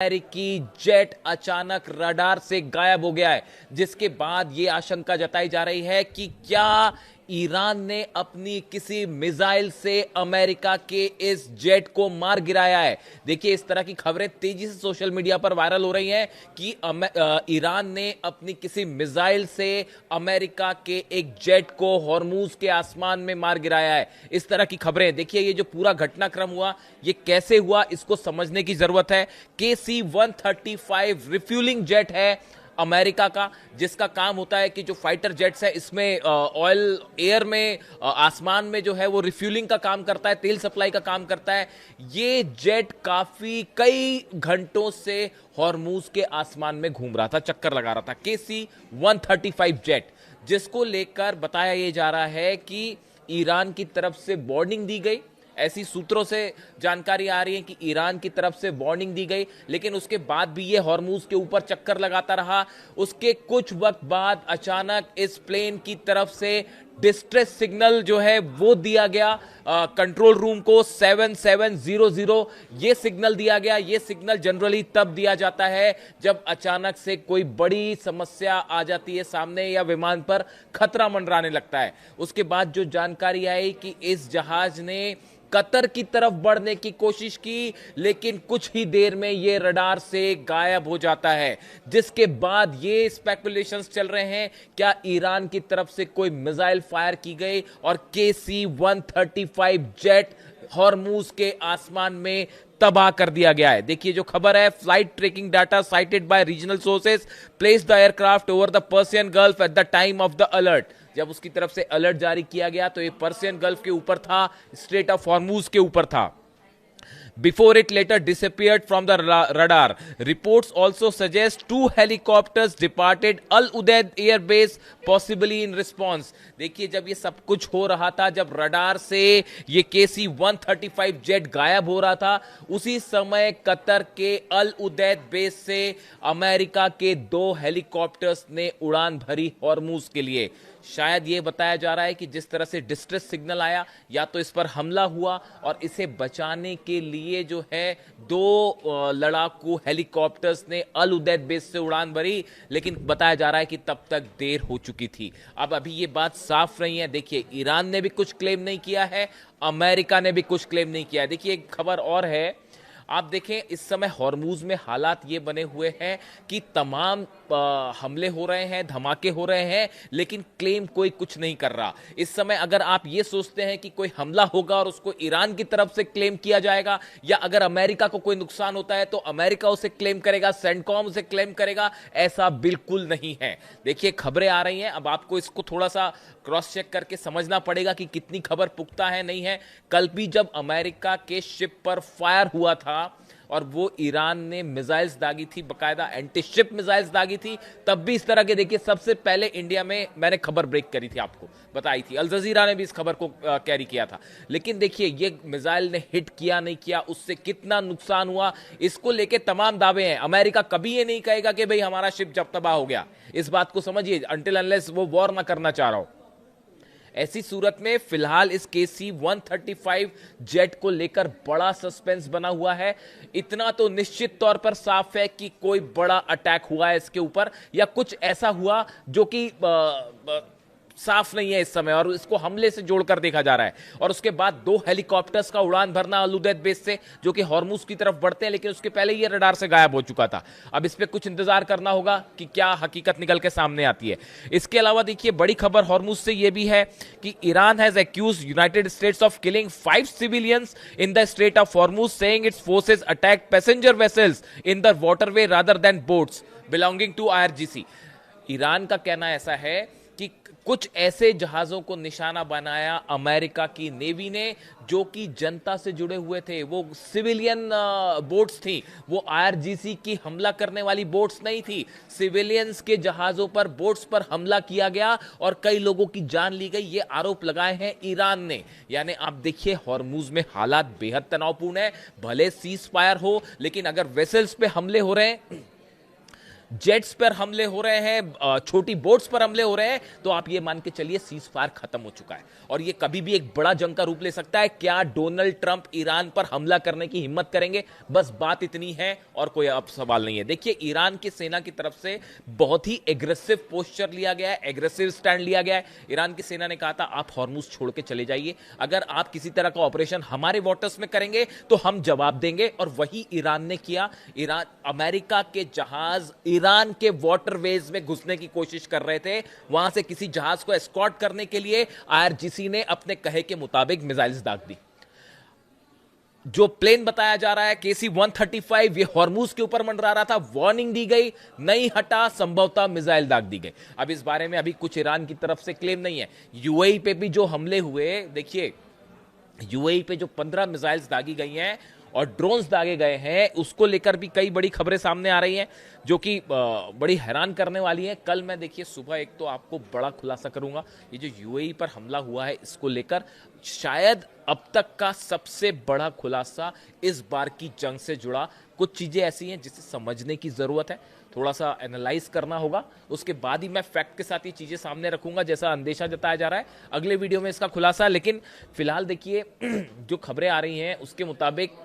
अमेरिकी जेट अचानक रडार से गायब हो गया है, जिसके बाद यह आशंका जताई जा रही है कि क्या ईरान ने अपनी किसी मिसाइल से अमेरिका के इस जेट को मार गिराया है। देखिए, इस तरह की खबरें तेजी से सोशल मीडिया पर वायरल हो रही हैं कि ईरान ने अपनी किसी मिसाइल से अमेरिका के एक जेट को हॉर्मूज के आसमान में मार गिराया है। इस तरह की खबरें, देखिए ये जो पूरा घटनाक्रम हुआ, ये कैसे हुआ, इसको समझने की जरूरत है। KC-135 रिफ्यूलिंग जेट है अमेरिका का, जिसका काम होता है कि जो फाइटर जेट्स है इसमें ऑयल एयर में आसमान में जो है वो रिफ्यूलिंग का काम करता है, तेल सप्लाई का काम करता है। ये जेट काफी कई घंटों से हॉर्मूज के आसमान में घूम रहा था, चक्कर लगा रहा था। KC-135 जेट, जिसको लेकर बताया यह जा रहा है कि ईरान की तरफ से वार्निंग दी गई। ऐसी सूत्रों से जानकारी आ रही है कि ईरान की तरफ से वार्निंग दी गई, लेकिन उसके बाद भी ये हॉर्मूज के ऊपर चक्कर लगाता रहा। उसके कुछ वक्त बाद अचानक इस प्लेन की तरफ से डिस्ट्रेस सिग्नल जो है वो दिया गया कंट्रोल रूम को 7700 ये सिग्नल दिया गया। ये सिग्नल जनरली तब दिया जाता है जब अचानक से कोई बड़ी समस्या आ जाती है सामने या विमान पर खतरा मंडराने लगता है। उसके बाद जो जानकारी आई कि इस जहाज ने कतर की तरफ बढ़ने की कोशिश की, लेकिन कुछ ही देर में यह रडार से गायब हो जाता है, जिसके बाद ये स्पेकुलेशंस चल रहे हैं क्या ईरान की तरफ से कोई मिसाइल फायर की गई और KC-135 जेट हॉर्मूज के आसमान में तबाह कर दिया गया है। देखिए जो खबर है, flight tracking data cited by regional sources place the aircraft over the Persian Gulf at the time of the alert. जब उसकी तरफ से अलर्ट जारी किया गया तो ये पर्सियन गल्फ के ऊपर था, स्ट्रेट ऑफ हॉर्मूज के ऊपर था। Before it later disappeared from the radar. Reports also suggest 2 helicopters departed Al Udeid Air Base, possibly in response. देखिए जब ये सब कुछ हो रहा था, जब रडार से ये KC-135 जेट गायब हो रहा था, उसी समय कतर के अल उदैद बेस से अमेरिका के 2 हेलीकॉप्टर्स ने उड़ान भरी हॉर्मूज के लिए। शायद ये बताया जा रहा है कि जिस तरह से डिस्ट्रेस सिग्नल आया, या तो इस पर हमला हुआ और इसे बचाने के लिए जो है 2 लड़ाकू हेलीकॉप्टर्स ने अल उदैद बेस से उड़ान भरी, लेकिन बताया जा रहा है कि तब तक देर हो चुकी थी। अब अभी ये बात साफ नहीं है। देखिए ईरान ने भी कुछ क्लेम नहीं किया है, अमेरिका ने भी कुछ क्लेम नहीं किया है। देखिए एक खबर और है, आप देखें इस समय हॉर्मूज में हालात ये बने हुए हैं कि तमाम हमले हो रहे हैं, धमाके हो रहे हैं, लेकिन क्लेम कोई कुछ नहीं कर रहा। इस समय अगर आप ये सोचते हैं कि कोई हमला होगा और उसको ईरान की तरफ से क्लेम किया जाएगा, या अगर अमेरिका को कोई नुकसान होता है तो अमेरिका उसे क्लेम करेगा, सेंटकॉम उसे क्लेम करेगा, ऐसा बिल्कुल नहीं है। देखिए खबरें आ रही हैं, अब आपको इसको थोड़ा सा क्रॉस चेक करके समझना पड़ेगा कि कितनी खबर पुख्ता है, नहीं है। कल भी जब अमेरिका के शिप पर फायर हुआ था और वो ईरान ने मिसाइल्स दागी थी, बकायदा एंटी शिप मिसाइल्स दागी थी, तब भी इस तरह के, देखिए सबसे पहले इंडिया में मैंने खबर ब्रेक करी थी, आपको बताई थी, अल जजीरा ने भी इस खबर को कैरी किया था। लेकिन देखिए ये मिसाइल ने हिट किया नहीं किया, उससे कितना नुकसान हुआ, इसको लेके तमाम दावे हैं। अमेरिका कभी ये नहीं कहेगा कि भाई हमारा शिप जब तबाह हो गया, इस बात को समझिए, अनटिल अनलेस वो वॉर ना करना चाह रहा हो। ऐसी सूरत में फिलहाल इस KC-135 जेट को लेकर बड़ा सस्पेंस बना हुआ है। इतना तो निश्चित तौर पर साफ है कि कोई बड़ा अटैक हुआ है इसके ऊपर, या कुछ ऐसा हुआ जो कि साफ नहीं है इस समय, और इसको हमले से जोड़कर देखा जा रहा है। और उसके बाद 2 हेलीकॉप्टर्स का उड़ान भरना अल उदैद बेस से, जो कि हॉर्मूज की तरफ बढ़ते हैं, लेकिन उसके पहले ये रडार से गायब हो चुका था। अब इस पे कुछ इंतजार करना होगा कि क्या हकीकत निकल के सामने आती है। इसके अलावा देखिए बड़ी खबर हॉर्मूज से ये भी है कि Iran has accused United States of killing 5 civilians in the Strait of Hormuz, saying its forces attack passenger vessels in the waterway rather than boats belonging to IRGC। Iran का कहना ऐसा है कि कुछ ऐसे जहाजों को निशाना बनाया अमेरिका की नेवी ने जो कि जनता से जुड़े हुए थे, वो सिविलियन बोट्स थी, वो IRGC की हमला करने वाली बोट्स नहीं थी। सिविलियंस के जहाजों पर, बोट्स पर हमला किया गया और कई लोगों की जान ली गई, ये आरोप लगाए हैं ईरान ने। यानी आप देखिए हॉर्मूज में हालात बेहद तनावपूर्ण है, भले सीज फायर हो, लेकिन अगर वेसल्स पे हमले हो रहे हैं जेट्स पर हमले हो रहे हैं, छोटी बोट्स पर हमले हो रहे हैं, तो आप ये मान के चलिए सीज फायर खत्म हो चुका है और ये कभी भी एक बड़ा जंग का रूप ले सकता है। क्या डोनाल्ड ट्रंप ईरान पर हमला करने की हिम्मत करेंगे? बस बात इतनी है और कोई अब सवाल नहीं है। देखिए, ईरान की सेना की तरफ से बहुत ही एग्रेसिव पोस्चर लिया गया है, एग्रेसिव स्टैंड लिया गया है। ईरान की सेना ने कहा था आप हॉर्मुज छोड़ के चले जाइए, अगर आप किसी तरह का ऑपरेशन हमारे वाटर्स में करेंगे तो हम जवाब देंगे, और वही ईरान ने किया। ईरान, अमेरिका के जहाज ईरान के वाटरवेज में घुसने की कोशिश कर रहे थे, वहां से किसी जहाज को एस्कॉर्ट करने के लिए आईआरजीसी ने अपने कहे के मुताबिक मिसाइल्स दाग दी। जो प्लेन बताया जा रहा है KC-135, ये हॉर्मुज के ऊपर मंडरा रहा था, वार्निंग दी गई, नहीं हटा, संभवतः मिसाइल दाग दी गई। अब इस बारे में अभी कुछ ईरान की तरफ से क्लेम नहीं है। यूएई पे भी जो हमले हुए, देखिए यूएई पे जो 15 मिसाइल्स दागी गई हैं और ड्रोन्स दागे गए हैं, उसको लेकर भी कई बड़ी खबरें सामने आ रही हैं जो कि बड़ी हैरान करने वाली हैं। कल मैं देखिए सुबह एक तो आपको बड़ा खुलासा करूंगा, ये जो यूएई पर हमला हुआ है इसको लेकर शायद अब तक का सबसे बड़ा खुलासा इस बार की जंग से जुड़ा। कुछ चीजें ऐसी हैं जिसे समझने की जरूरत है, थोड़ा सा एनालाइज करना होगा, उसके बाद ही मैं फैक्ट के साथ ये चीजें सामने रखूंगा जैसा अंदेशा जताया जा रहा है। अगले वीडियो में इसका खुलासा, लेकिन फिलहाल देखिए जो खबरें आ रही हैं उसके मुताबिक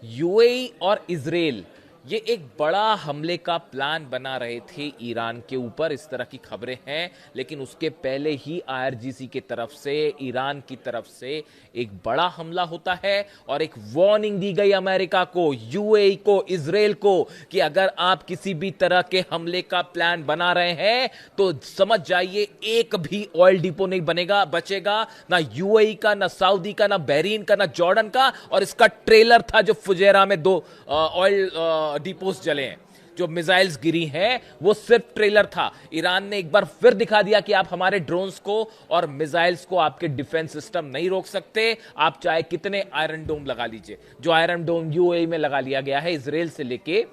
यूएई और इजराइल ये एक बड़ा हमले का प्लान बना रहे थे ईरान के ऊपर, इस तरह की खबरें हैं। लेकिन उसके पहले ही आईआरजीसी की तरफ से ईरान की तरफ से एक बड़ा हमला होता है और एक वार्निंग दी गई अमेरिका को, यूएई को, इजराइल को कि अगर आप किसी भी तरह के हमले का प्लान बना रहे हैं तो समझ जाइए एक भी ऑयल डिपो नहीं बनेगा, बचेगा ना यूएई का, ना सऊदी का, ना बहरीन का, ना जॉर्डन का। और इसका ट्रेलर था जो फुजेरा में 2 ऑयल डिपोस जले हैं, जो मिसाइल्स गिरी हैं, वो सिर्फ ट्रेलर था। ईरान ने एक बार फिर दिखा दिया कि आप हमारे ड्रोन्स को और मिसाइल्स को, आपके डिफेंस सिस्टम नहीं रोक सकते, आप चाहे कितने आयरन डोम लगा लीजिए। जो आयरन डोम यूएई में लगा लिया गया है इजराइल से लेके,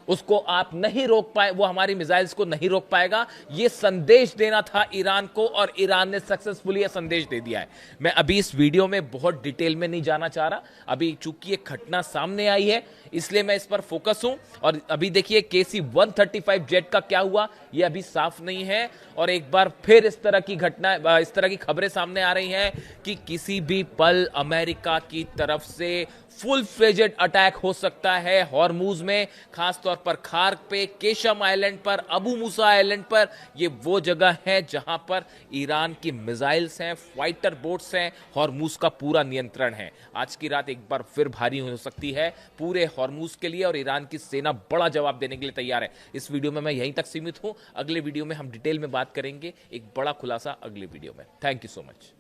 उसको आप नहीं रोक पाए, वो हमारी मिसाइल्स को नहीं रोक पाएगा। ये संदेश देना था ईरान को और ईरान ने सक्सेसफुली यह संदेश दे दिया है। मैं अभी इस वीडियो में बहुत डिटेल में नहीं जाना चाह रहा, अभी चूंकि एक घटना सामने आई है इसलिए मैं इस पर फोकस हूं। और अभी देखिए KC-135 जेट का क्या हुआ ये अभी साफ नहीं है, और एक बार फिर इस तरह की घटना, इस तरह की खबरें सामने आ रही हैं कि किसी भी पल अमेरिका की तरफ से फुल फ्लेजेड अटैक हो सकता है हॉर्मुज में, खासतौर पर खार्क पे, केशम आइलैंड पर, अबू मूसा आइलैंड पर। ये वो जगह है जहां पर ईरान की मिसाइल्स हैं, फाइटर बोट्स हैं, हॉर्मुज का पूरा नियंत्रण है। आज की रात एक बार फिर भारी हो सकती है पूरे हॉर्मुज के लिए और ईरान की सेना बड़ा जवाब देने के लिए तैयार है। इस वीडियो में मैं यहीं तक सीमित हूं, अगले वीडियो में हम डिटेल में बात करेंगे, एक बड़ा खुलासा अगले वीडियो में। Thank you so much.